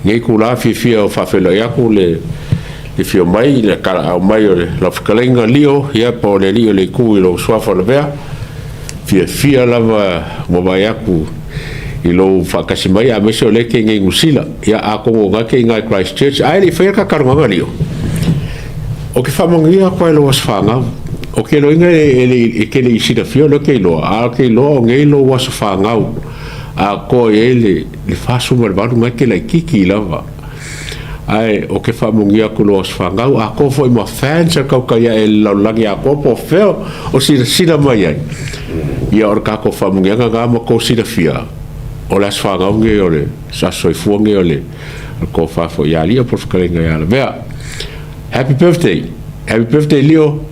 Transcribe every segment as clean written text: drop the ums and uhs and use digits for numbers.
ngai kula fia o fafelo ya kule le fio mai le kala au mai o le lafkalenga lio ia po le lio le ku i lo swafa le vea fia lava mo mai aku i lo fakasi mai a meso le ke ngai ngusila ia a kongo nga ke ngai Christchurch ai le fia ka karunga lio o ke famongia ko lo was fanga o ke lo inga e ke le isida fio lo ke lo a ke lo ngai lo was fanga a ko ele le fasu mal baru ngai ke la kiki lava ai o ke famongia ko lo was fanga a ko foi mo fans ka ka ya el langi a ko po feo o sida mai ai ia or ka ko famongia ga mo ko sida fia o las fanga ngai ole sa soi fu ngai ole ko fa fo ya li por kalenga ya la vea. Happy birthday Leo,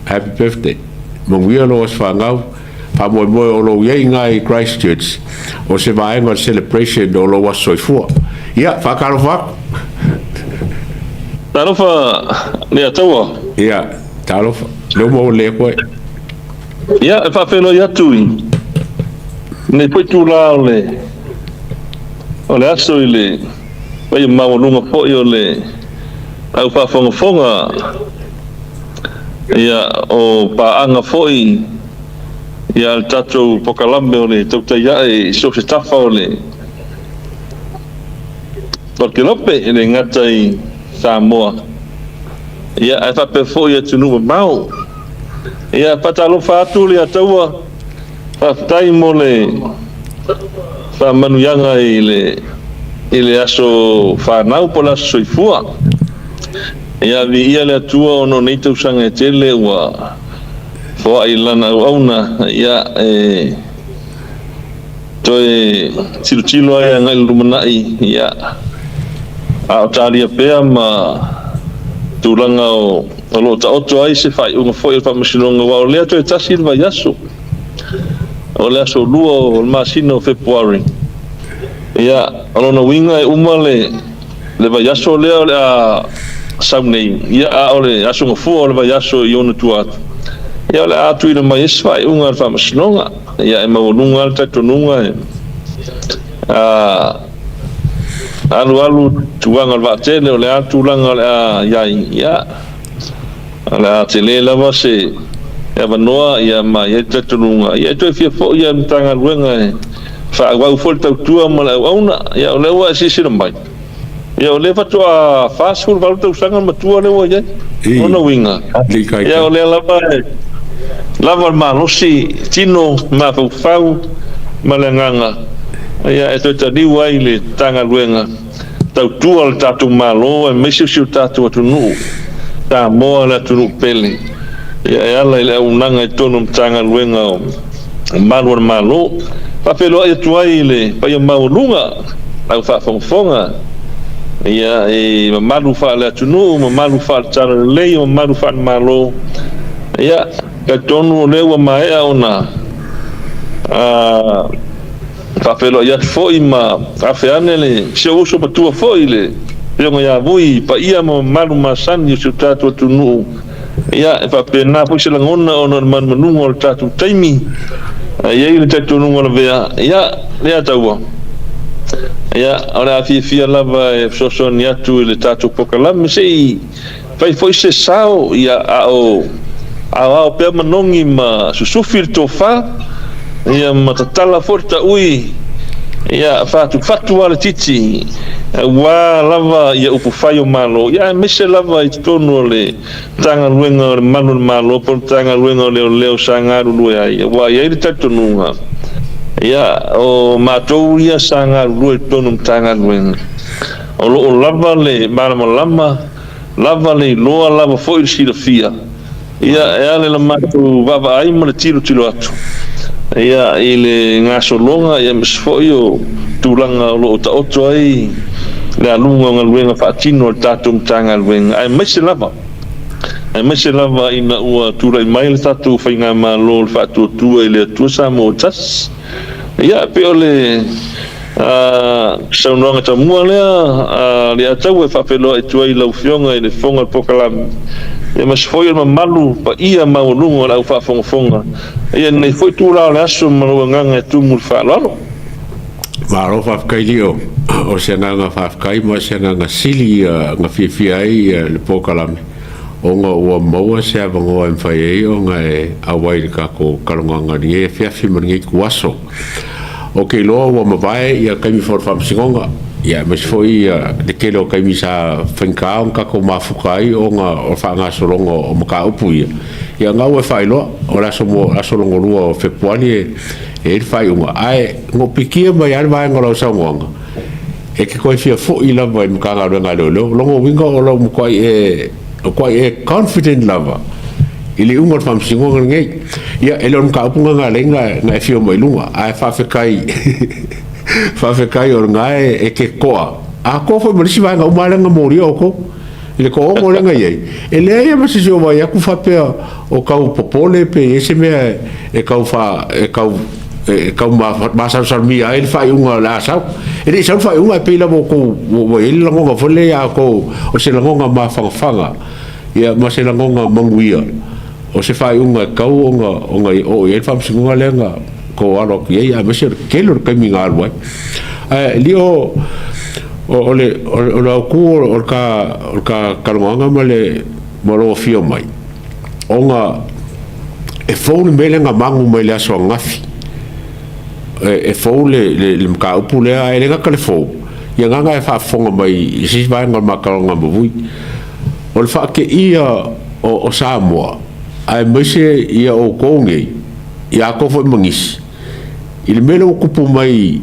happy birthday mo wia lo was fangau pa mo o lo ye ngai Christchurch o se vai ngai celebration do lo was soifua ia fa karo fa tarofa Leiataua ia tarofa lo mo le ko ia fa felo ya tui ne foi tu la ole aso ile vai mau lunga fo ole au pa fonga ia o pa anga foi ia al tato pokalambe ole tautai ai so se tafa ole porque lope ele ngatai Samoa ia ai fa pe foi tunu mau ia patalo fa tu Leiataua fa tai mole fa manuyanga ile aso fa nau pola soifua ia vi ia le tua ono nei tau sanga tele wa fo ai lana ona ia toi chilo ai ngai lumanai ia a taria pea ma tulanga o lo ta oto ai se fai unha foi fa masinonga wa le toi tasil va yaso o le aso luo o masino February ia ona winga umale le va yaso le a saunei ia a ole aso fu ole va yaso i ona tua ia ole a tuina mai esfai unga fa masnonga ia e maununga alta tonunga alu tuanga va tele ole a tulanga ia ala tele lava se ia vanoa ia mai e tonunga ia to fia fo ia tanga luenga fa wa fo tua mala ona ia ole wa sisira mai ia o le fatu a fast food valuta usanga matua le wa ona winga ia o le lava malosi tino ma fau malanganga ia e to ni wai le tanga luenga tau tua le tatu malo e mesi tatu tunu ta mo la tunu pele ia ala le unanga e tonu tanga luenga malo pa pelo e tuai le pa ia maulunga au fa fonga ia e malu fa le tunu malu fa tara le malu fa malo ia ka tonu le wa mai ona fa pelo ia foi ma fa anele se uso pa tua foi le yo ia vui pa ia malu masani su tatu tunu ia fa pena po se langona ona manungo o tatu taimi ia ile tatu nungo vea ia Leiataua ia ora fia lava e soson ia tu le tatu pokalam sei fai foi se sao ia ao pe manongi ma susufil tofa ia matatala forta ui ia fatu ala titi wa lava ia upu faio malo ia mese lava i tonu le tanga luenga le malo por tanga luenga le leo sangaru lue ai wa ia i tatu nunga ia o matou ia sangaru lue tonu tanga luenga o lava le malama lava le loa lava foi il silafia ia le matou vava ai mo le tilo atu ia ile ngaso longa ia mesfoio tulanga lo ta oto ai le alunga ngaluenga fatino tatum tanga luenga ai mese lava ina ua tura mai le tatu fainga malo fatu tua ile tu samo tas ia pe ole saunonga tamua le Leiataua e fapelo e tuai lau fionga i le fonga pokalam ia mas foi uma malu pa ia maulunga au fa fonga ia nei foi tu la aso maluanga tu mul fa lalo Maro whafkai lio, o se nganga whafkai, ma se nganga sili ngā whiawhia ai le pōkalame. O ngā ua maua se awangoa mwhai ei o ngā e awairi kako kalonganga ni e whiawhi maringi kuaso. O kei loa ua mawai ia kaimi whamsingonga, ia mas foi le kele o kaimi sa whankao kako mafuka ai o ngā o whaanga solongo o maka upu ia. Ia ngā ua whailoa, o laso longo rua o Februari e whai unga. Ai, ngō pikia mai ari mai ngā lau saungoanga. E ke koe whia fo i lava i mga ngā runga leo leo. Longo winga o lau mkwai e confident lava. Ili unga whamsingonga ngei. Ia, e leo mga upunga ngā lenga ngā e whio mai lunga. Ai, whawhekai. Whawhekai o ngā e ke koa. A koa whai marisi vai ngā umaranga mōri o ko. Ile ko ongo lenga iei. E lea ia masisi o mai aku whapea o kau popole pe e se mea e kau masarusar mi a ele whai unga la sau. E rei sau whai unga e peila mo ko o ele langonga whole a ko o se langonga ma whangawhanga. Ia ma se langonga manguia. O se whai unga e kau onga o ele whamsingunga lenga ko alo ki ei a masi kelo kaimi ngā aluai. Lio o le ku o ka kalonganga ma le maro fio mai onga e fone mele nga mangu mai le aso ngafi e fone le mka upu le a ele nga kale fo ia nga e fa fonga mai si vai nga makalonga mavui o le fa ke ia o Samoa ai mese ia o konge ia ko fo mangis il mele o kupu mai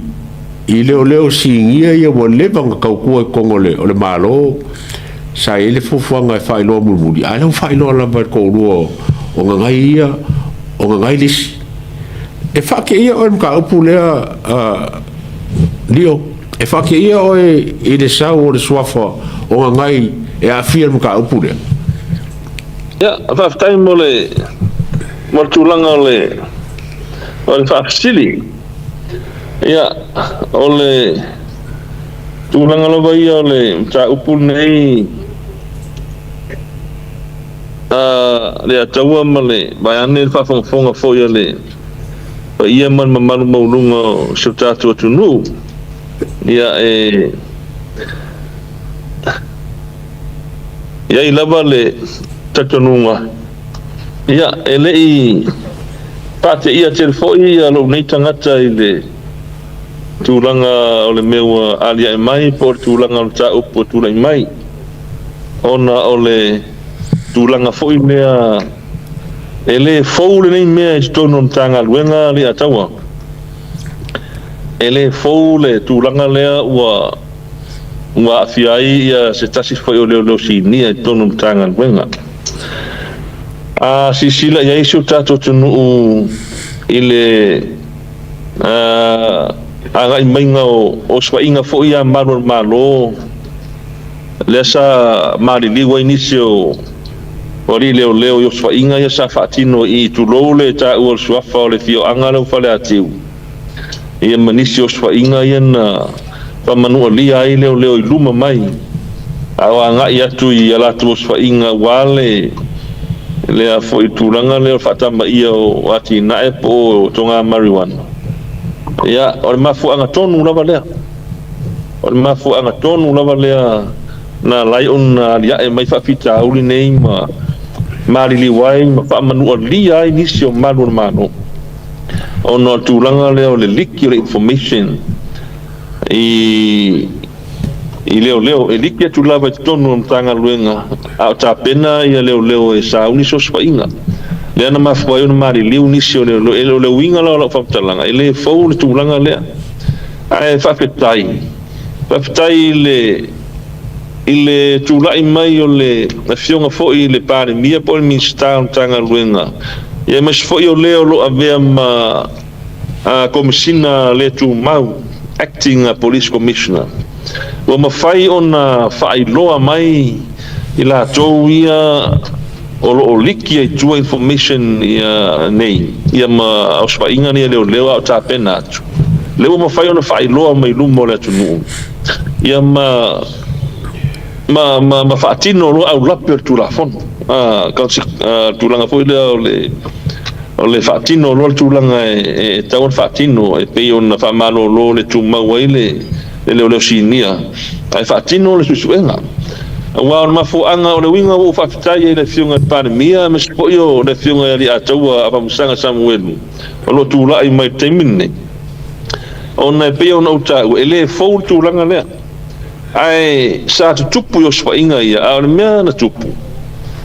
I leo singia ia wa levanga kaukua i kongo o le malo sa ele fufuanga e whailoa mulmuli a leo whailoa lava ko urua o ngangai ia o ngangai lisi e whake ia o e mga upu lea lio e whake ia o e le sau o le suafa o ngangai e a fia mga upu lea ia whaftai mo le tūlanga o le whafsili ia o le tūlanga lava ia o le ta upu nei Leiataua ma le baiane le whawhonga fo ia le pa ia man mamalu maulunga o siu tātua tunu ia ia I lava le tatanunga ia e le I pate ia telefoi ia lo nei tangata I le tūlanga o le meua alia e mai po tūlanga o ta upo tūla I mai ona o le tūlanga foi mea e le fou le nei mea I tono tanga luenga Leiataua e le fou le tūlanga lea ua afiai ia se tasi foi o leo sinia I tono tanga luenga a sisila ia isi o tato tunu I le anga I mainga o swainga fo ia maru malo lesa mari liwa inisi o ori leo yo swainga ia sa fatino I tulo le ta o swafa o le fio anga le fale atiu ia manisi o swainga ia na pamanu lia I leo I luma mai awa anga ia tu I ala tu swainga wale le a fo I tulanga leo fatama ia o ati nae po tonga marijuana ia o le mafu anga tonu lava lea o le mafu anga tonu lava lea na lai ona lia e mai whawhita auli nei ma marili wai ma whaamanua lia ai nisi o maru mano o no tūlanga lea o le liki o le information I leo e liki atu lava I tonu o mtanga luenga a o tāpena ia leo e sa uniso swainga lea na mafua yo na mari liu nisi o le winga la o whaptalanga le fau le tūlanga lea ai whapetai I le tūlai mai o le fionga foi le pare mia po le minsta o tanga luenga ia mas foi o leo lo avea ma komisina le tu mau acting police commissioner o mawhai o na whailoa mai I la tau ia o liki ai tua information ia nei ia ma au swainga ni leo au tāpena atu leo ma whai ona whailoa mai lumo le atunu ia ma whaatino lo au lape o tūlafon tūlanga fo lea o o le whaatino lo tūlanga e tau whaatino e pei ona whaamalo lo le tūmau ai le leo sinia ai whaatino le susuenga wa ona mafuanga o le winga o whaafitai e le whiunga pandemia me spoi o le whiunga li ataua apa musanga Samuelu o lo tūlai mai teimine ona e pei ona utau e le fau tūlanga lea ai sa tupu yo swainga ia a le mea na tupu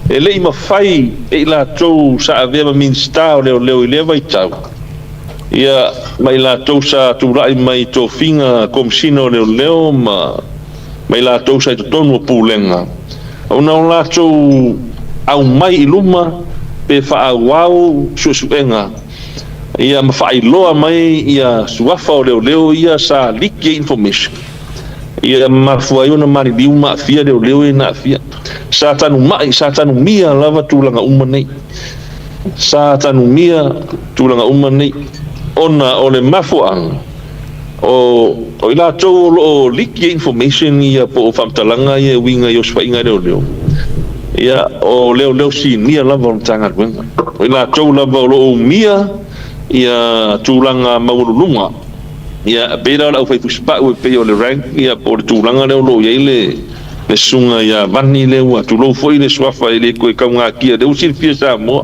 e le ima fai e la tau sa avea ma minsta o leo i leva i tau ia mai la tau sa tūrai mai tō finga komsina o leo mai la tau sa i tonu o pūlenga ona o la tau au mai i luma pe wha wau suenga ia ma wha iloa mai ia suafa o leo ia sa like information ia mafua ona mari liuma afia leo e na afia sa tanu mia lava tūlanga uma nei sa tanu mia tūlanga uma nei ona o le mafuanga o ila tau o like information ia po o whamtalanga ia winga i o swainga leo ia o leo si mia lava o tanga ruenga o ila tau lava o mia ia tūlanga maurulunga ia pera la fai puspa o pe o le rank ia por tūlanga leo lo ia le sunga ia vani leo tu lo foi le swafa ile ko ka nga kia de usil pia sa mo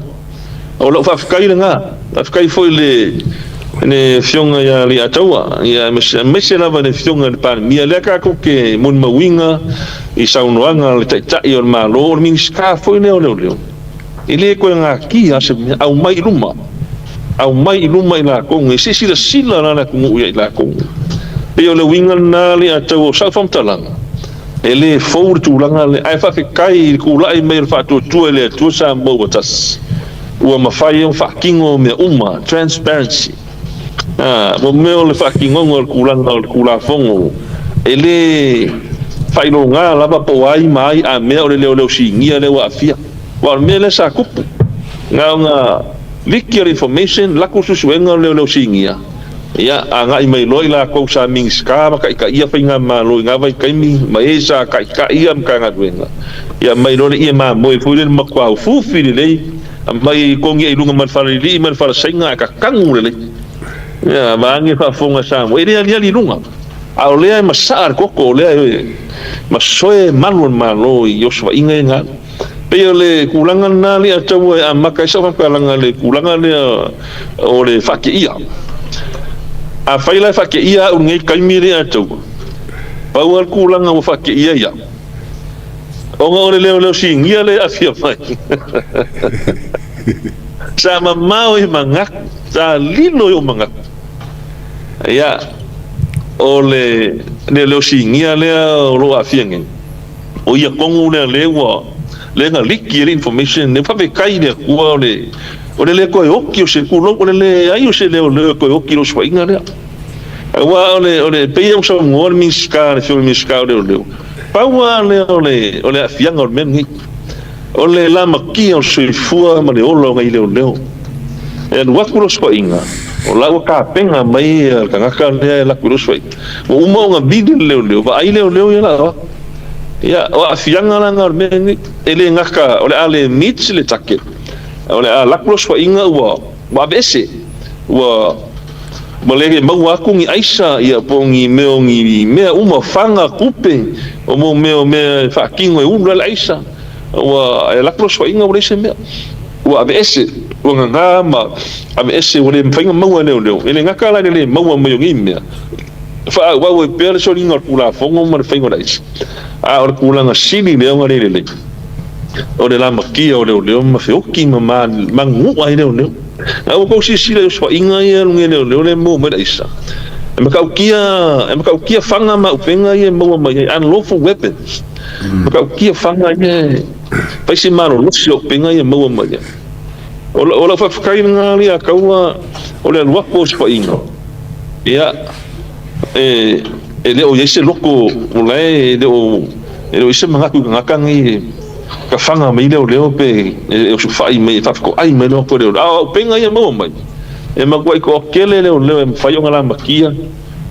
o lo fa kai nga fa foi le fionga ia Leiataua ia mese lava le fionga le pan mia le ka ko ke mun mawinga i saunoanga le tai o malo o min ska foi leo ile ko nga kia se au mai luma ila kong e sila na ku ia ila kong pe o le winga na Leiataua sa fam talanga ele for tūlanga le ai fa kai ku lai me fa tu le tu sa mo tas o ma fai un fucking me uma transparency mo me o le fucking ngol kula fongo ele fai no nga lava po ai mai a me o le leo singia le wa fia wa me le sa kupu nga liquor information la ku suenga leo singia ia anga i mai loi la ko sa ming ska ka ia pinga ma loi nga vai kai mi mai sa ka ia ka nga duenga ia mai loi ia ma moi fu le ma kwa fu fili le mai ko ngi ilunga man fala li man fala senga ka kangu le ia ma ngi fa fonga sa mo ia li lunga a le ma sa ko le ma soe malu loi yo swa inga nga pe le kulanga na Leiataua a maka sa fa langa le kulanga le o le fake ia a faila fa ke ia un ngai kai mire atu pau al kulanga o fa ke ia o ngore leo singia le afia mai sa mamao i mangak sa lino o mangak ia o le leo singia le o lo afia ngen o ia kongu le lewa le nga liquor information ne fa be kai le ko le ko oki o se kulo o le ai o se le ko oki lo swainga le wa ole pe eu so ngor miska le paua le afianga o men ole la makia o se fua ma le olo ngai leo e wa kulo swainga o la ka penga mai ka ngaka le la kulo swai o uma nga bidin leo va ai leo ya o afianga la ngar men ele ngaka ole ale mitch le take ole la kulo swainga wa bese wa malege Maua ku ngi aisa ia pongi mea uma fanga kupe o mo me fa kingo e unla aisa wa la cross wa inga wese me wa abese wa nga ma abese wa le mfinga Maua leo ele ngakala le Maua mo ngi me fa wa pe so linga kula fongo mo fingo dais a or kula nga sili le nga le o le la makia o leo ma fe oki ma mangu ai leo au ko si le so inga ia ngene le mo me isa e makau kia fanga ma upenga ia mo mai unlawful weapons makau kia fanga ia paisi maro lo si upenga ia mo mai o fa kai nga ia kaua o le wako so inga ia le o yese loko o le o ise manga ku ngakangi ka fanga mai leo pe o su fai mai fa ko ai mai lo ko leo a penga ia mo mai e ma ko kele leo e fai nga la makia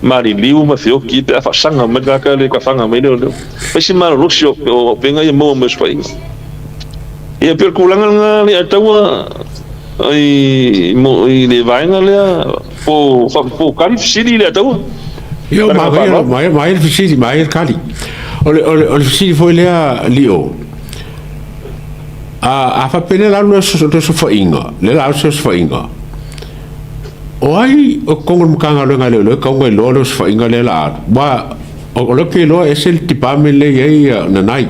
mari liu ma fio ki pe fa sanga me ka le ka fanga mai leo pe si ma lo si o penga ia mo fai e per kulanga nga Leiataua i le vainga lea po kari fisili le tau Yo mai fisili mai kali ole fisili foi lea lio a fa pene la no so fa inga le la so fa inga o ai o kongo mkanga lo ngale lo kongo lo fa inga le la ba o lo ke lo es el tipame le ye na nai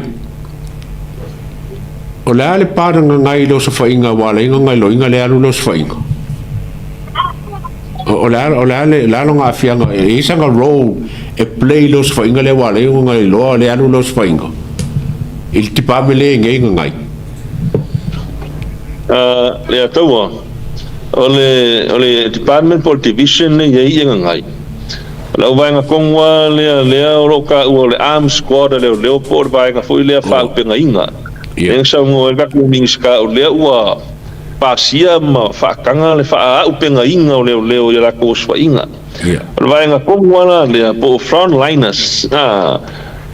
o la le para ngai lo so fa inga wala inga ngai lo inga le alu lo so fa inga o la lo nga fianga e sanga role e play lo so fa inga le wala inga ngai lo le alu lo so fa inga il tipame le ngai Leiataua ole department for division ne ye ngai la vai nga kongwa le ro ka le arm squad le por vai nga foi le fa pe nga inga en sa ngo ga ku mings ka le wa pasia ma fa kanga le fa pe nga inga le la ko swa inga vai nga kongwa le po frontliners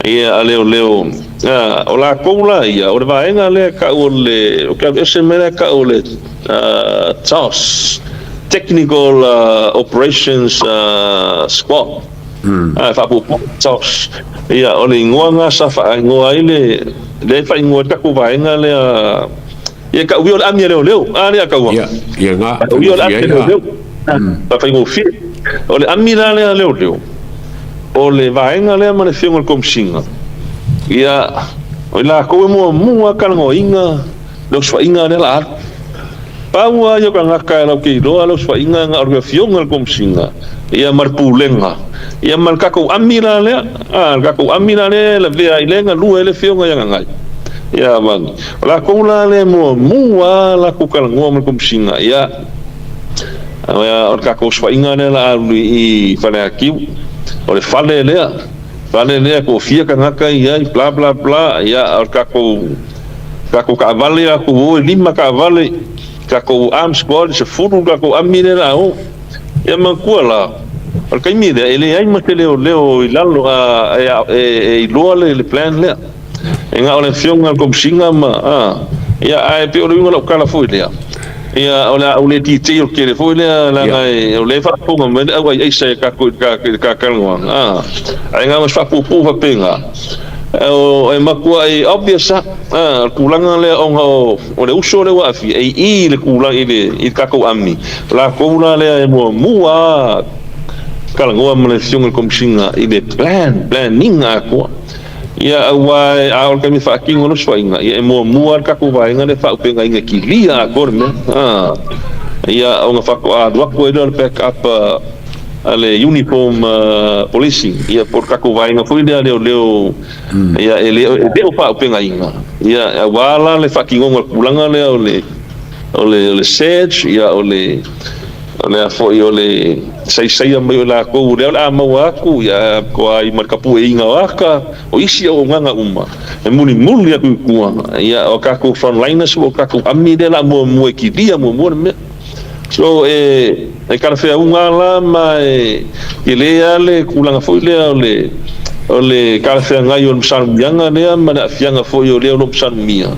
ia leo ola kola ia o vai nga le ka o ka smele ka o le TOS technical operations squad fa po TOS ia o le ngoanga sa fa ngoa le fa ngoa ka ko vai nga le ia ka wi o amia leo le ka wa ia nga wi o amia leo fa ngo fi o le amira leo o le vaenga le ma le fiona kom singa ia o la ko mo ka ngo inga lo swa inga le la paua yo ka ngaka lo ki lo swa inga nga o fiona kom singa ia marpulenga ia marka ko amira le ka ko amira le la vea ilenga lu ele fiona ya ngai ia bang la ko la le mo la ko ka ngo kom singa ia o ka ko swa inga le la i fana ki o le fale lea ko fia ka ngaka ia bla bla bla ia ka ko vale ko o lima ka vale ka ko arm squad se furu ka ko amire la o ia makuala al kai mire ele ai ma te leo ilalo e lo le plan le enga o le fiona ko singa ma ia ai pe o le ngala kala foi lea ia o le detail ke le foi le la o le fa po ngam ai sai ka ngwa ai nga mas fa po fa penga o e makua e obvious kulanga le o le uso le wa fi e le kulanga i ka ko amni la ko la le mua kala ngwa ma le fiona kom singa i le planning ko ia wa al kami fa ki ngono swainga ia mo ka ko vai nga le fa penga inga ki lia korme ia o nga fa ko a do ko le back up ale uniform policing ia por ka ko vai nga foi leo ia ele fa penga inga ia wala le fa ki ngono kulanga le sedge ia ole foi ole sai mai la ko le la Maua ku ya ko ai marka pu inga waka o isi o nganga uma e muni ya ku ya o ka ko frontliners o ka ko ami de la mo ki dia mo me so ka fe unga la mai ile ale kulanga foi le ka fe ngai o msan yanga le ma na fianga foi o le no msan mia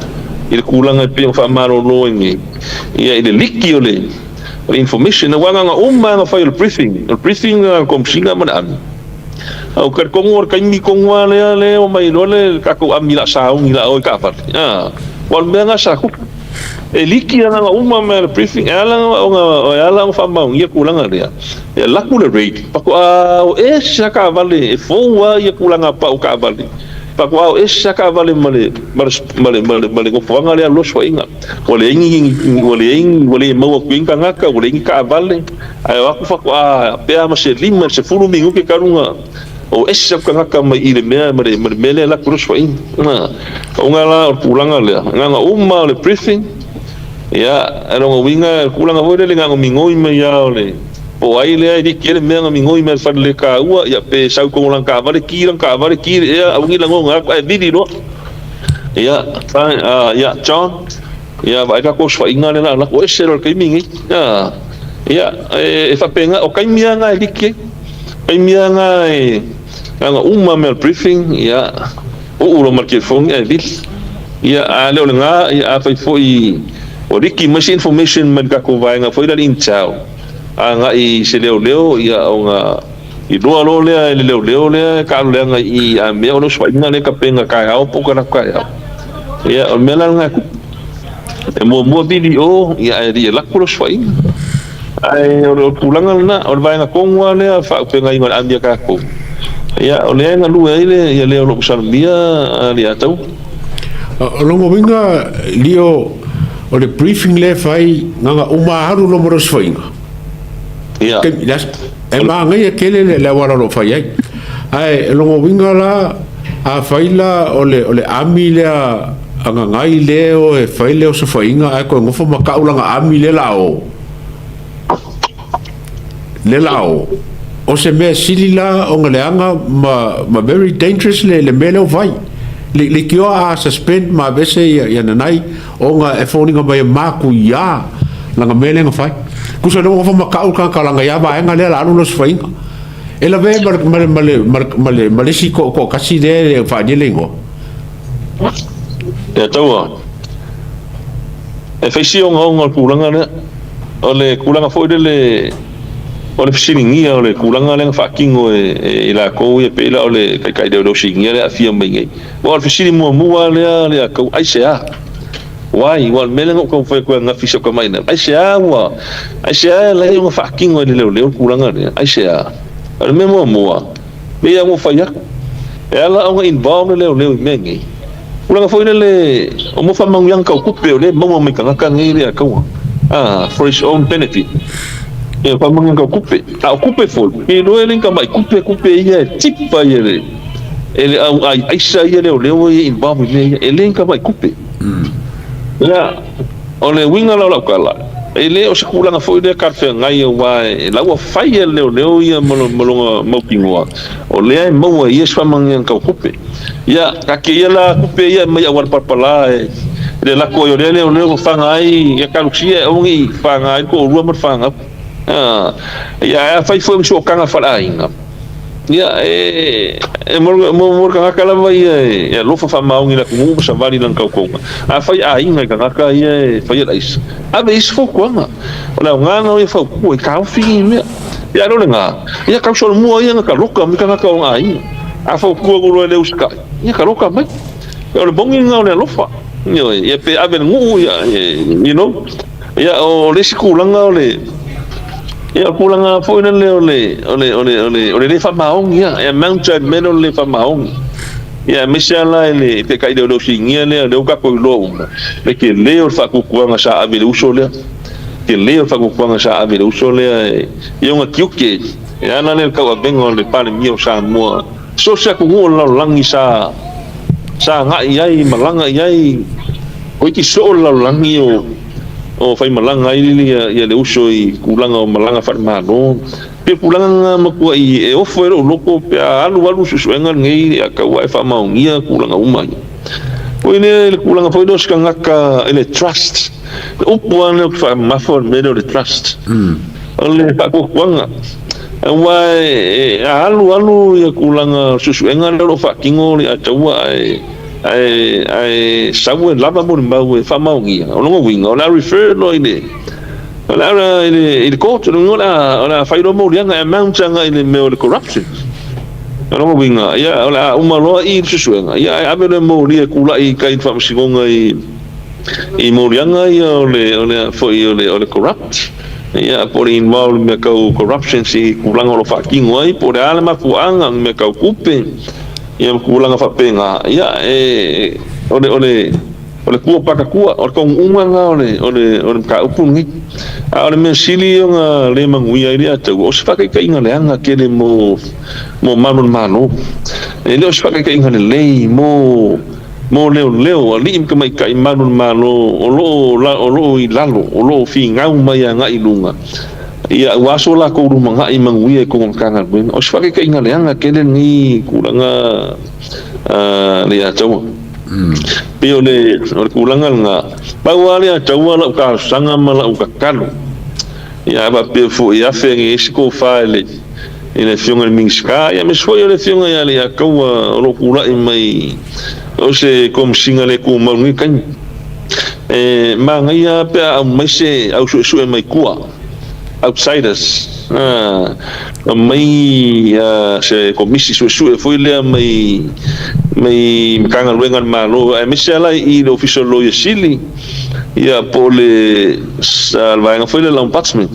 ile kulanga pe fa maro no ngi ya ile liki ole information na wanga nga file briefing kom singa man au ka kongor ka mi kongwa le o mai le ka ko amila sa ngira o ka fa wal menga sa ku liki nga ma briefing ala fa ma ngia kulanga dia ya la ku le rate pa ko sa ka vale fo wa ya kulanga pa o ka vale pa ko esa ka vale male ko fanga le lo so inga ole mau ku inga ngaka ole inga vale ai wa ku fa ko pe ama se lima se fulu mingu ke karunga o esa ka ngaka mai ile me la ku so inga o ngala pulanga le nganga le briefing ya era ngo winga kulanga vole le nganga mingoi me ya ole o ai le ai kele menga mingoi me fa le ka ua ya pe sau ko lang ka vale ki ya au ngi lango nga ai vidi no ya ya John ya vai ka ko swa inga le na o esero ka mingi ya fa penga o kai mianga liki ai mianga nga me briefing ya o ulo market phone e vil ya ale nga ya fa foi o riki mas information man ka ko vai nga foi da in chao nga I se leo ia o nga I doa lo le leo le ka le nga I a me o so nga le ka penga ka au po ka ka ia o mela nga e mo video ia ri la ko so ai o pulanga na o vai nga kongwa le fa penga inga ambia ka ko ia o le nga lu ile ia le o salmia Leiataua longo winga lio o le briefing le fai nga umaharu lo moros fainga ia e manga ia kele le wala lo fai ai longo winga la a faila o le ami le anga ngai le o e faile o so fainga ai ko ngofo makaula nga ami le lao o se me silila o ngaleanga ma very dangerous le mele vai le kio a suspend ma bese ya nanai o nga e foni nga mai maku ya langa mele nga fai kusa no ngofo makau ka langa ya ba nga le la no sfai ela ve male si ko kasi de fa de lengo ya taua e fai o nga kulanga ne o le kulanga foi o le fisilingia o le kulanga le fakingo e la ko e pela o le kai de o singia le afia mai ngai o le fisili mua le ko ai sea wai wal melengo ko foi ko nga fisio ko mai na ai sea le o fakingo le kulanga le ai sea o le mua me ia mo fai ela o involve le mengi kulanga foi le o mo fa mangyang ka kupe o le mo mai kanga ngai le ko for his own benefit e pa mga ka kupe fol e no ele ka mai kupe ia tipa ele ai sa ia le involve ele ka mai kupe ya ole winga la kala ele o se kulanga foi de karfe ngai wa la wa fai le ia mo pingwa ole mo ia sa mga ka kupe ya ka ke ia la kupe ia mai awar parpala le la ko yo le fanga ai ya kaluxia o ngi fanga ai ko rua mo fanga ya fai foi so kanga fala inga ya mo kanga kala vai ya lo fa mau ngi la ku sa vali nan ka ko fai inga kanga ka ya fai la is be is fo kwanga ona ngana o fa ku ka fi me ya no nga ya ka so mo ya ka roka mi kanga ka ai fa ku le uska ya ka roka mai ya le bongi nga le lo fa ya pe ngu ya you know ya o le sikulanga ia kulanga foi na le fa maong ia mountain menol le fa maong ia misala le pe kai de lo singia le ka ko lo le ke le fa ku kuanga sa ave uso le ke le fa ku kuanga sa ave uso le ia nga kiuke ia na le ka bengo le pa mio sa mo so sa ku ngol langi sa nga ia malanga ia ko ki so la langi o fai malanga ia le uso I kulanga o malanga fa mano pe kulanga maku I e ofo ero loko pe alu susuenga ngai ka wa fa maungia kulanga uma ko le kulanga foi dos kanga ele trust o puano fa mafo medo le trust ole pa ko kwanga wa alu ia kulanga susuenga lo fa kingo le atawa ai sawe lava mo mau fa maungia o no winga o la refer no ile Ola il court ola fai do mo lianga amount nga ile me o corruption. Ola mo winga ya ola umalo I susuenga ya abele mo lia kula I kai fa msingonga I mo lianga ya ole foi ole corrupt. Ya por involve me ka corruption si kulanga lo fakingo ai por alma fuanga me ka kupe ya kulanga fa penga ya ole kua paka kua o kong umanga ole ka upungi ole me sili nga le mangui ai ria tau o se paka ka inga leanga kele mo mano ele o se paka ka inga le mo leo ali im ka mai ka mano o lo I lalo o lo fi ngau mai nga ilunga ia waso la ko rumanga I mangui ko kanga ben o se paka ka inga leanga kele ni kulanga Leiataua Pio le kulanga nga Maua Leiataua la ka sanga mala ka kalo ia ba pe fo ia fe isko file ina fiunga mingska ia me foi le fiunga ia le ka lo kula I mai o se kom singa le ku mangi kan Mangaia pe au mai se au su mai kua outsiders mai se komisi su foi le mai kanga luengan malo mai se ala I official lawyer Fili ia pole salvaenga foi le ombudsman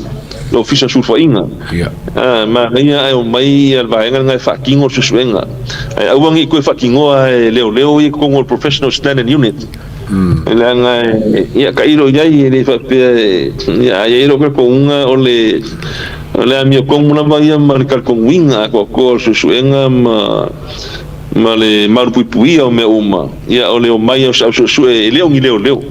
lo official sulfainga mangaia ai mai alvaenga ngai fakingo susuenga au wangi ko fakingo leo I ko professional standing unit Langa ia kairo yai le fa ia iro ko unga ole amio kong muna ia markal kong winga ko susuenga ma le marpui o me uma ia ole o mai o su leo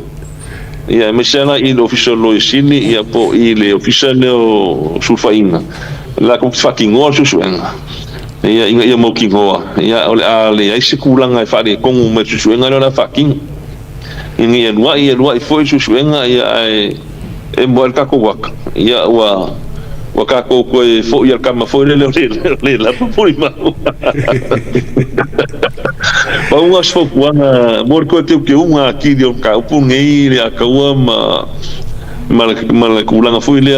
ia mesana I official lo Fili ia po I le official o sulfainga la ko fucking o susuenga ia mo kingoa ia ole ale ai sekulanga fa le kong me susuenga la fucking ini ia foi susuenga ia mo ka ko wak ia wa ka ko fo ia kama foi le la foi ma pa unga sfo kuanga mor ko te ke unga ki dio ka pu ngai le ka wa ma kulanga foi le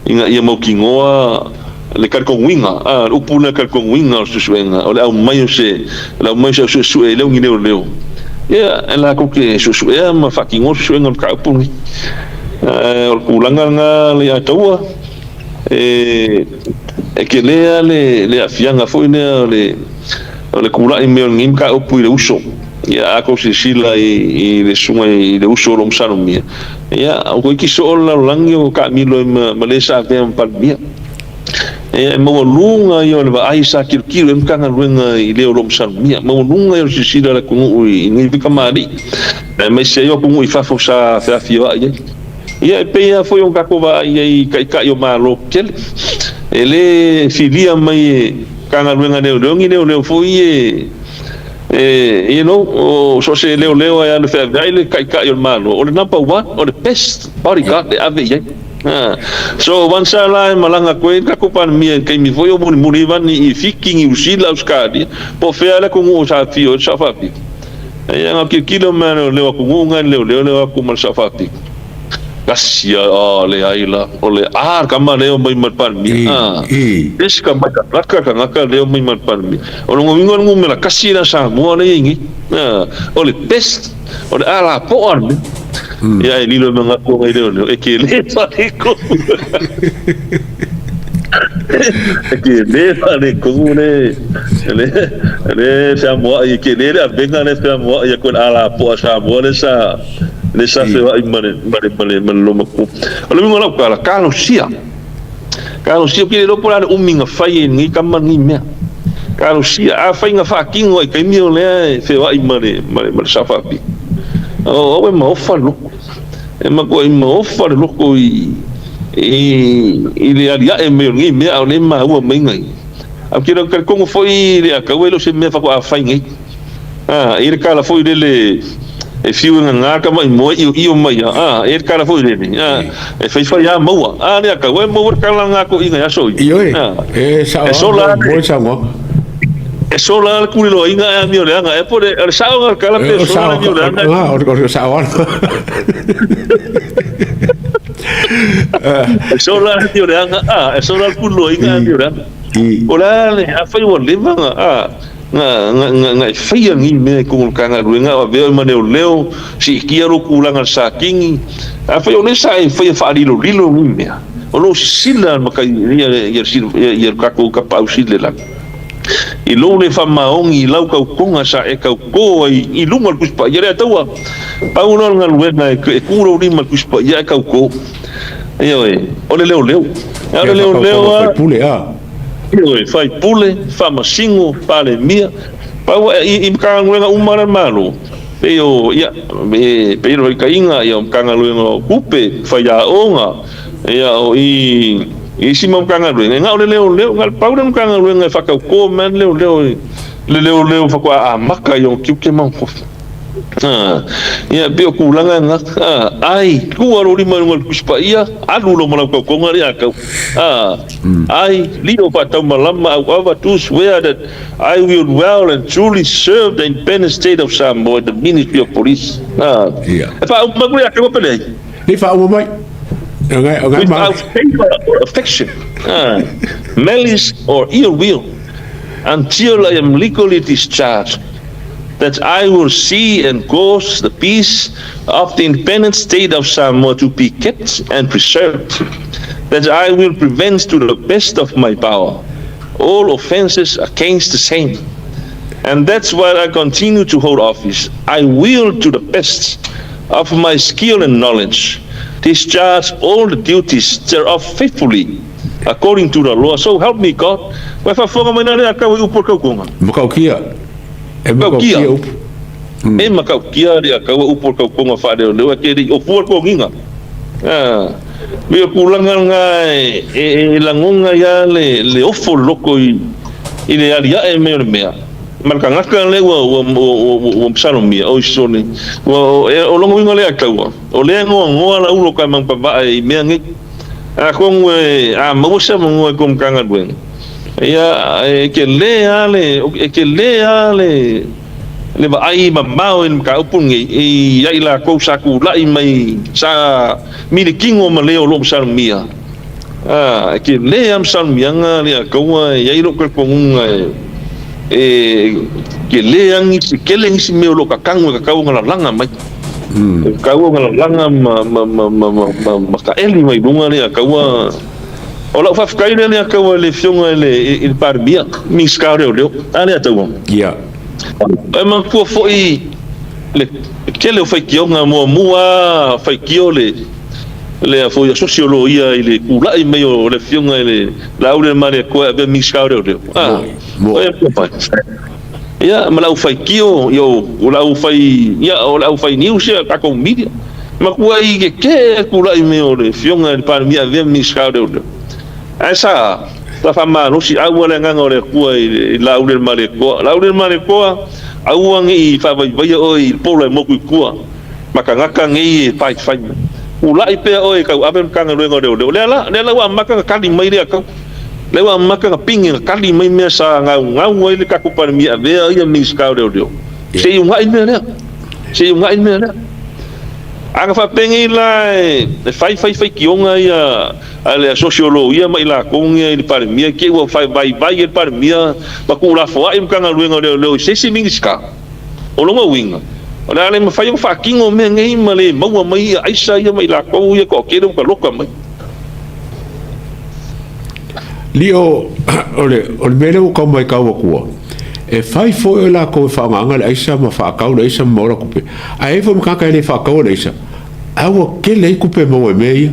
ia mo kingoa le kar con winga upuna kar con winga susuenga ole au mai se su leo la ko ke su ma fucking o su ngol ka pu o kulanga nga Leiataua ke le afianga foi le kula I me ngim ka pu le uso ia ko se sila I le sunga I le uso lo msano mia ia ko ki so la langi o ka milo malesa pe palmia mo lunga yo le ai sa kilo kanga luenga I le rom san mia mo lunga yo sisira la ku ni vika mari me se yo ku I fa fo sa fa fio ia pe ia foi un kakova ia ka yo malo kel ele filia mai kanga luenga leo foi you know so se leo ia le fa gaile ka yo malo o le number 1 o the best bodyguard de ave so vansa la malanga ko ka ko pan mi kai mi foi o muri van I fiking I usila uskadi po fe ala ko sa fio sa fapi ia nga kilo mano leo ko ngunga leo ko mal sa fapi kasia le aila ole kama leo mai mat pan mi es ka mata plaka ka ngaka leo mai mat pan mi o ngo ngum la kasia sa mo le ingi ole best ole ala po ar ya lilo mga ko ngayon ke le pare ko ke le pare ko le sa mo ke le venga le sa mo ya con ala po sa mo le sa se va mare lo mako lo mi ngala kala kalo sia ke lo pola minga fai ni kama ni me kalo sia fai nga fa kingo ke mi le se va mare sa fa pi o ma ofalo ma ko ma ofalo ko I le alia me ngi me au le ma u me ngai a kira ka ko foi le ka welo se me fa ko a fai ngai ir kala foi le fiu nga ka mai mo I mai ir kala foi le fai ya Maua le ka we mo kala nga ko inga ya so sa mo sa mo sola ku lo inga mi le nga por el sao kala pe sola mi le nga o sao sola mi le nga sola ku lo inga mi le ola le fa yo le nga fai ngi me ku kanga ruenga wa ve ma leo si kiero ku langa sa kingi fa yo le sai fa lilo mi me o lo sila ma kai ya ka ko ka pausile la I lo le fa maongi lau ka konga sa ka ko I lunga kuspa ya Leiataua pau no nga luena e kuro ni mal kuspa ya ka ko o le leo pule fai pule fa masingo pale mia pau I ka nga umara malo pero ya pero ka inga ya ka nga luenga kupe fa ya onga ya I si mo kanga luenga nga leo ngal pau na kanga luenga fa ka ko man leo fa ko maka yo kiuke man ko ia pio kulanga nga ai ku aro lima ngol kuspa ia alu lo mala ko ngari akau ai lio pa tau malama au ava to swear that I will well and truly serve the independent state of Samoa, the Ministry of Police. Pa magui akau pele ni fa o mai without favor or affection, malice or ill will, until I am legally discharged, that I will see and cause the peace of the independent state of Samoa to be kept and preserved, that I will prevent to the best of my power all offenses against the same, and that's why I continue to hold office. I will, to the best of my skill and knowledge, discharge all the duties thereof faithfully according to the law. So help me God. Makau kia makau kia dia kau upor kau konga fa de lewa ke di upor ko nginga me kulanga ngai langonga ya le ofo loko i le alia e me mea marka ngaka le wo psalo mia o sone o longo winga le akau o le ngo la ulo ka mang pa i me ngi a kong a mo sa mo kom kanga dwen ya ke le ale le ba ai mamau in ka upun ngi ya ila ko saku la i mai sa mi kingo ma leo lo sa mia ke le am sa mia nga le ko ya ilo ko ngai ke le ang si keleng si me lo ka kango ka kau ngala langa mai kau ngala langa ma ka eli mai dunga le kau ola fa kai le kau le fionga le il parbia mi skare o ale atau emang ku foi le kele foi kionga mua foi kiole le foi sociologia ile kula i meio le fionga ile laure mare ko be mi skare o ya malau fai kio yo ulau fai news ya ka ko media makuai ke kula i meio le fionga para mi ave mi skare o esa ta fama no si au le nganga le ku i laure mare ko au ngi fa vai o i polo mo ku maka ngaka ngi pai ulai pe o ka aben kanga le ngore le wa maka kali mai le ka le wa maka pingi kali mai me sa ngau le ka ku par mi ave ia mi skau de se ngai me le anga fa pengi lai fai kionga ia ale sociologia mai la kongia i par mi ke wa fai vai par mi ba ku la fo ai kanga luenga le se mingi ska o longa winga ora le fai fa kingo me ngai male maua mai aisa ia mai la ko ia ko ke ka loka mai lio ole mele ko mai ka wa e fai fo la ko fa nganga le aisa ma fa ka le aisa mo la kupe ai fo ka ka le fa ka le aisa awo ke le kupe mo me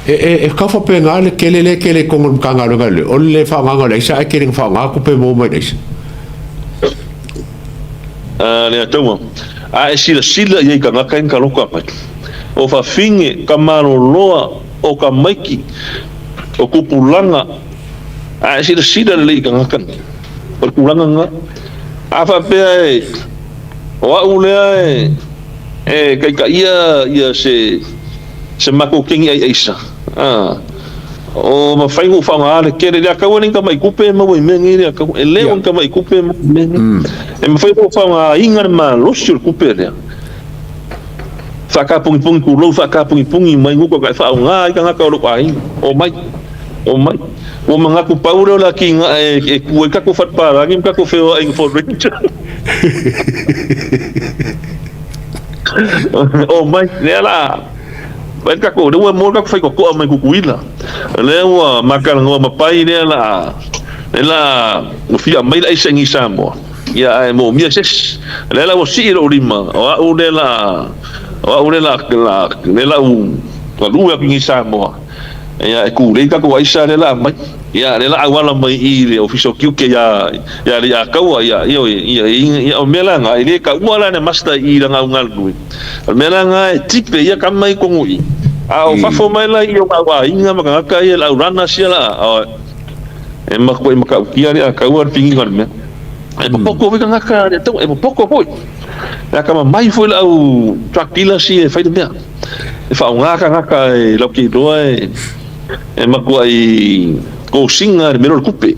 e ka fa pe ngale ke le ko ngam ka ngalo gale o le fa nganga le aisa ke le fa nga kupe mo me aisa Leiataua a sila ia ka ngaka in ka loka mai o fa finge ka maro loa o ka maiki o kupulanga a sila le ka ngaka o kupulanga nga a fa pe o ule ka ia se mako kingi ai aisa o ma fai fa ngale ke le ka woni ka mai kupe ma we mengi le ka le on ka mai kupe ma mengi e ma fai fa nga inga ma lo sur kupe le fa ka pungi ku lo fa ka pungi mai ku ka fa nga ka lo ai o mai o manga ku paulo la ki nga e ku ka ku fat para ngim ka ku feo ai for rich o mai le la ben ka ko dewa mo ka fai ko mai ku kuila lewa makal ngo mapai dia la no fia mai la isengi samo ya mo mia ses lela wo si ro lima o lela ka lu ya kingi samo ya ku le ka ko aisa lela mai ya lela awala mai i le official kiu ke ya ka wa ya o mela nga ile ka wala ne master i nga ngal du mela nga tipe ya ka mai ko ngui o fa fo mai la yo wa inga maka ka ia la rana sia la e maka kia ria ka wa pingi ngal me e poko vi ka ngaka de to e poko poi ya kama mai foi au truck dealer si e fai de mea e fa ngaka e lo ki do e makua i ko singa de mero kupe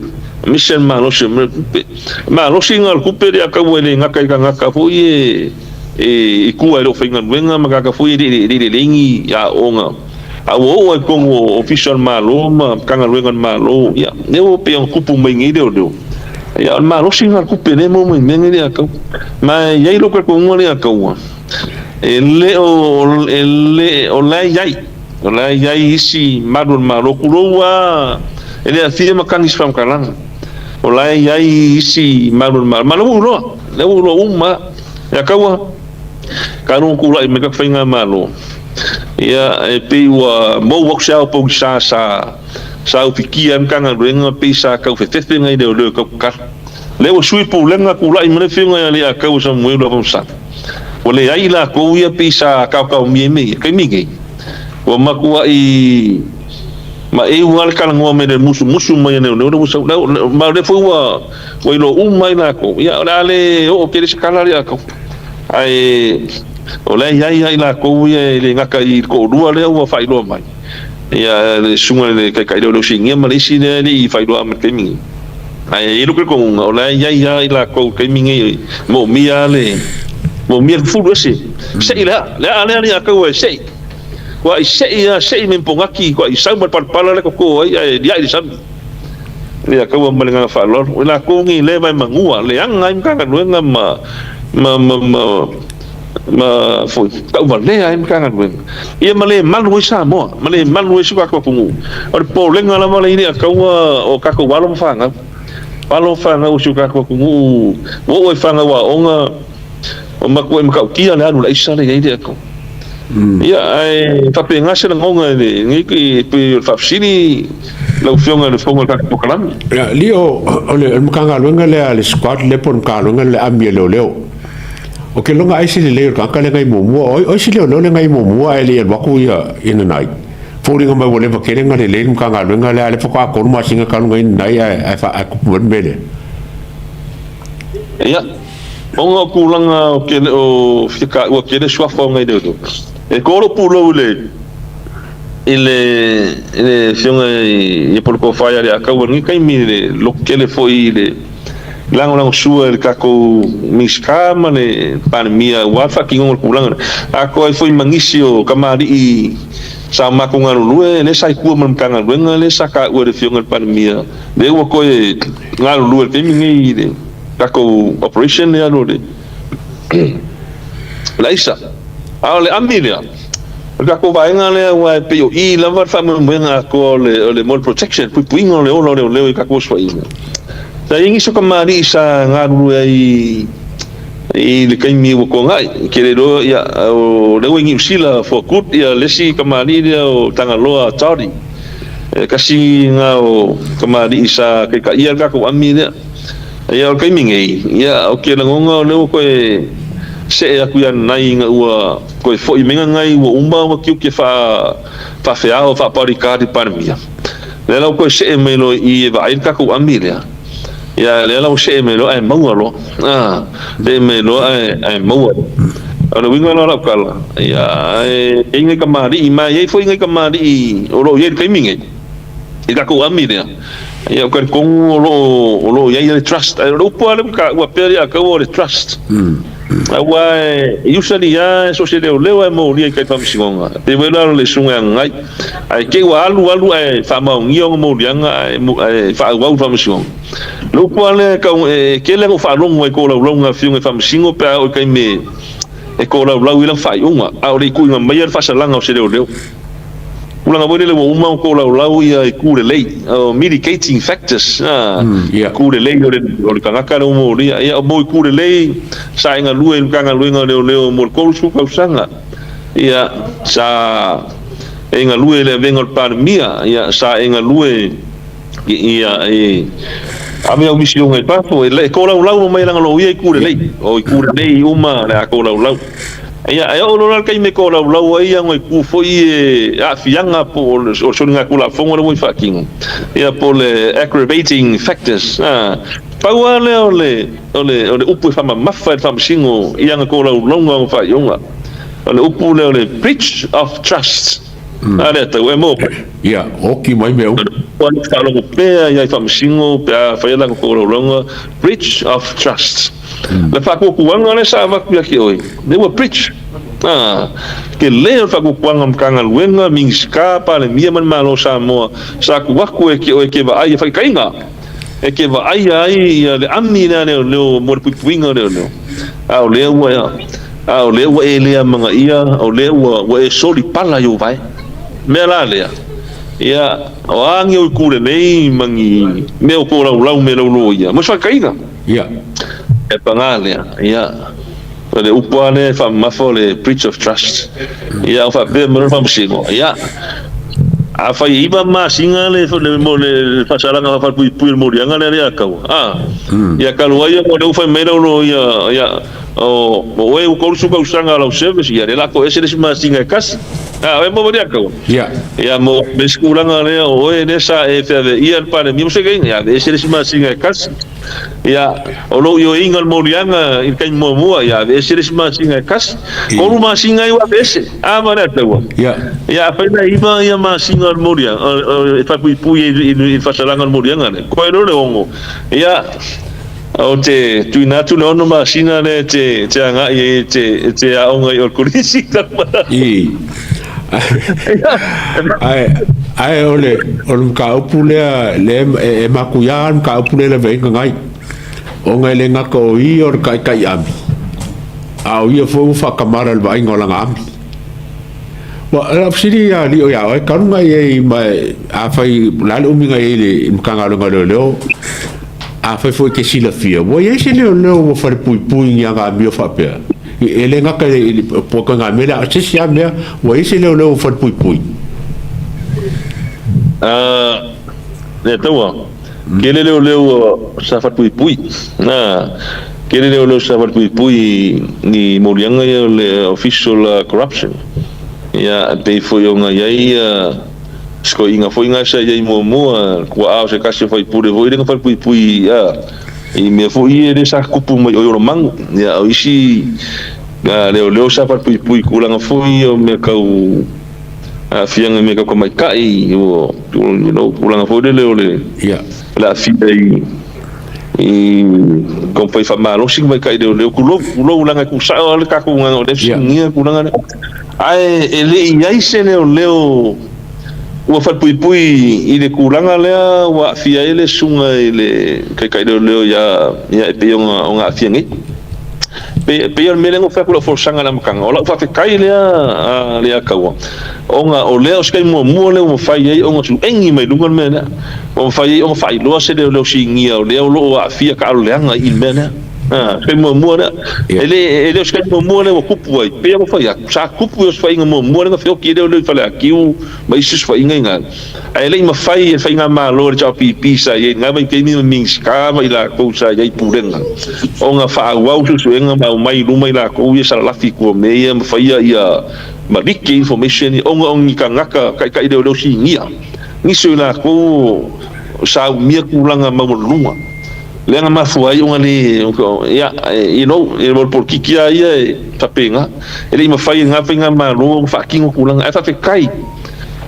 mission malo se mero kupe malo singa kupe dia ka wele ngaka foi e ku ai lo finga wenga maka foi de lengi ya onga o kongo official malo ma kanga wenga malo ya ne o pe un kupu mengi de ya malo singa kupe ne mo mengi dia ka ma yai lo ko ngoli ka wa ele o la yai isi malo kuroa ele afia makani spam kalang o la yai isi malo ulo le ulo umma ya kawa kanu kula i meka fainga malo ya e pe wa mo workshop po sa ufikia kanga renga pesa ka fefefe ngai de le ka le o sui po lenga kula i mena finga ya le ka usa mo lo sa o le ai la ko ia pesa ka mi kai mi o makua i ma e wal kala ngo me de musu mai ne no musu ma le foi wa o lo mai na ko ya ale o ke skala ya ko ai o le ai la ko ia le ngaka i ko dua le o fai lo mai ya le sunga le kai lo singa ma le sine le fai lo am ke mi ai e lo ko o le ai la ko ke mi mo mia fu do se la ale ya ko se wa sei men pongaki ko i sau pala le ko ai dia di sam le ka wa malenga fa lor la ko ngi le mai mangua le anga im ka nuenga ma foi ka wa le ai ka nuenga ia male malu sa mo male malu su ka ko kungu o po lenga la male ni ka wa o ka ko walo fanga o su ka ko kungu wo fanga wa onga o ma ko im ka kia le anu la isa le ai ko ya ai tapi ngase ngonga ni ngi pe fafsini lo fionga le fonga ka pokalam ya lio ole mkanga lunga le squad le pon ka lunga le amie lo o ke longa ai sile le ka le ngai momu o sile lo le ngai momu ai le wa ku ya ina nai fori ngama wole va kere ngale le mkanga lunga le ale foka ko ma singa ka lunga nai ai fa ku bon bele ya onga kulanga o ke o fika o ke le swafa ngai de e kolo pulo ele fiona e por ko faya le ka woni kai mi le lo ke le foi le lang sua el kako miskama le pan mia wa fa ki ngol pulang ako foi mangisio kamari i sama ko ngalu le sai ku man kanga wenga le saka o le fiona pan mia le wo ko ngalu ke mi ngi le kako operation le alo le laisa ale amilia ka ko vai ngale wa pe yo I la va fa mo nga ko le mol protection pu ngole o le ka ko so ina sa ingi so kamari sa ngaru ai le kai mi ko ngai ke le do ya o le wingi sila for good ya le si kamari o tangaloa Tautai kasi nga o kamari sa kai ka ia ka ko amilia ya kai mi ngai ya o ke la ngonga le ko se aku ya nai nga ua ko foi menga ngai ua umba wa kiu ke fa feao fa parika di parmia le la ko se melo I va in ka ko amilia ya le la se melo ai Maua lo de melo ai Maua ana winga la kala ya e ngai kamari ma ye foi ngai kamari o lo ye kai minge I ka ko amilia ya ko lo ya trust lo po ale ka wa peri ka o trust awa usually ya so se le mo ni kai fam singonga te vela le sunga ngai ai ke wa alu ai fa ma ngiong mo lianga ai fa wa fam singonga lo pale ka ke le fa long ko lo longa fiunga fam singo pe o kai me e ko lo ila fa unga au le ku nga mai fa salanga o se le ulanga bole le uma ko la ia ku le mitigating factors ku le o le kanga ka mo ia mo ku le sa nga lue kanga lue nga le mo ko su ka sanga ia sa nga lue le venga par mia ia sa nga lue ia ame o misi ngai pa fo le ko la mai la lo ia ku le o ku le uma la ko la ia ai o lo kai me ko la ia ngoi ku foi a fianga po o so nga ku la fongo le mo faking ia po le aggravating factors paua le upu fa mafa fa singo ia nga ko longa o fa yonga le upu le breach of trust ale ta we mo ia oki mai meu quan fa lo pe ia fa singo pe fa ia ko longa breach of trust le fa ko kuanga le sa va ki oi they were breach ke le fa ko kuanga mkanga luenga mingska pa le mia man malo sa mo sa ku wa ko e ke va ai fa kainga e ke va ai le amina le mo puinga le au le wa ele manga ia au le wa e soli pala yo vai me la le ia o angi o kule nei mangi me o ko lau me lo ia mo fa kainga ia e pangale ia le upane fa mafo le breach of trust ia fa be mo fa msingo ia a fa iba ma singa le mo le pasaranga fa pui mo rianga le ia ka ia ka lo ia mo le fa me lo ia o e ko su ka usanga la service ia la ko ese ma singa kas e mo dia ka ia mo beskulanga le o e nesa e fa ia pa le mi se ga ia ese ma singa kas ia o lo yo ingal mo rianga in kan mo ia ese ma singa kas ko lu ma singa ia ese ma na tawa ia fa na iba ia ma singa mo dia fa pui i fa salanga mo rianga ko le ongo ia o te tuina tu no ma sina le te anga te aonga i orkulisi i ai ole ka upule le e makuyan ka upule le venga ngai o ngai le ngako i or kai ami au ia fo fa kamara le vai ngola ngami wa la psiri ya li o ya e ka ngai e mai a fai la le uminga e le mkanga lo ngalo a foi que sila fia wo ye se le fa pui nga ga mi fa pe ele nga ka po ka nga me la se sia me wo ye se le fa pui ne tawa kele le sa fa pui na kele le sa fa pui ni morianga le official corruption ya te foi nga ia sko inga foi nga sa ye mo ko a se kasi foi pure voi nga fa pui i me foi e sa kupu mai o mango ya o isi le sa fa pui kula nga foi o me ka a fianga me ka ko mai kai o you know kula nga foi le ya la fida i kom foi fa malo sing mai kai le kulo langa ku sa le ka ku nga o le singia kula nga ai ele ia se le ua falpuipui i le kulanga lea ua afia ele sunga i le kai leo ia e pe onga afia ngai pe ia mele ngo fakula forsanga na makanga ola fa kai lea kaua onga o leo skai mo le mo fai ai onga su engi mai lunga mena o fai onga fai lo se leo singia o leo lo afia ka leanga i mena skai mo na ele skai mo le kupu ai pe mo fai sa kupu os fai mo le fio ki le fale akiu mai sus fai nga ele ma fai nga ma lo cha pi sa ye nga mai ke mi mings ka mai la ko sa ye purenga onga fa wa su nga mai lu mai la ko ye sa la fi ko me ye ma fai ia ma big information onga ka ngaka kai le singia ni su la ko sa mi kulanga ma lunga lenga mafuai unga ni ya you know e por kikia ia tapenga ele ma fai nga penga ma lo fa kingo kulang ai fa kai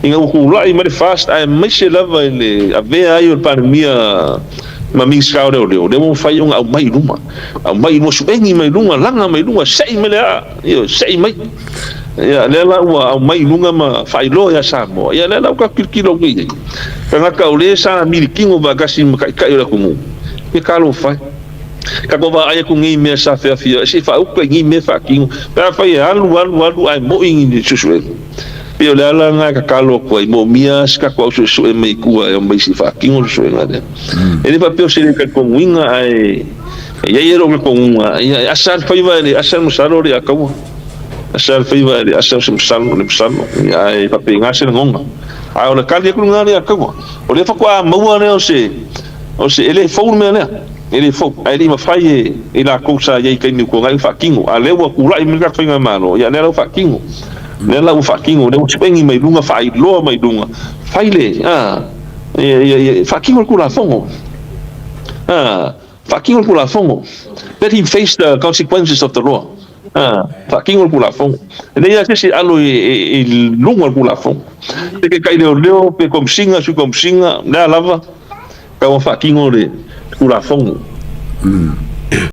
inga kula i mari fast ai mai se lava ele ave ai o par mia ma ming skau de mo fai unga mai luma mai mo suengi mai lunga langa mai lunga sei mele yo sei mai ya lela wa mai lunga ma fai lo ya samo ya lela ka kilo ngi nga ka ule sa mi kingo bagasi kai la kumu e kalo fai ka ko va ai ku ngi me sa fe fia se fa u ngi me fa king pa fa ya alu ai mo ingi susu pe le ala nga ka kalo ko mo mia ska ko susu me ku ai mo si fa king susu ngade ele pa pe se ka ko winga ai ya yero ko nga asal fa va le asal musalo ri akawa asal fa va le asal musalo ai pa pe nga se ngonga ai ona kali ku nga ri akawa o le fa kwa Maua ne o se ele fo me ne ele fo ai ma fai e la cosa ye kai ni ko ngai fa kingo a le wa kula i mi ka finga mano ya ne la fa kingo ne la fa kingo ne spengi mai lunga fai lo mai lunga fai le fa kingo kula fongo Whakingo pula fongo. Let him face the consequences of the law. Whakingo pula fongo. E nei ake se alo e lunga pula fongo. Te ke kai leo pe komsinga su komsinga, nea lava, ka o whakingo le pula fongo.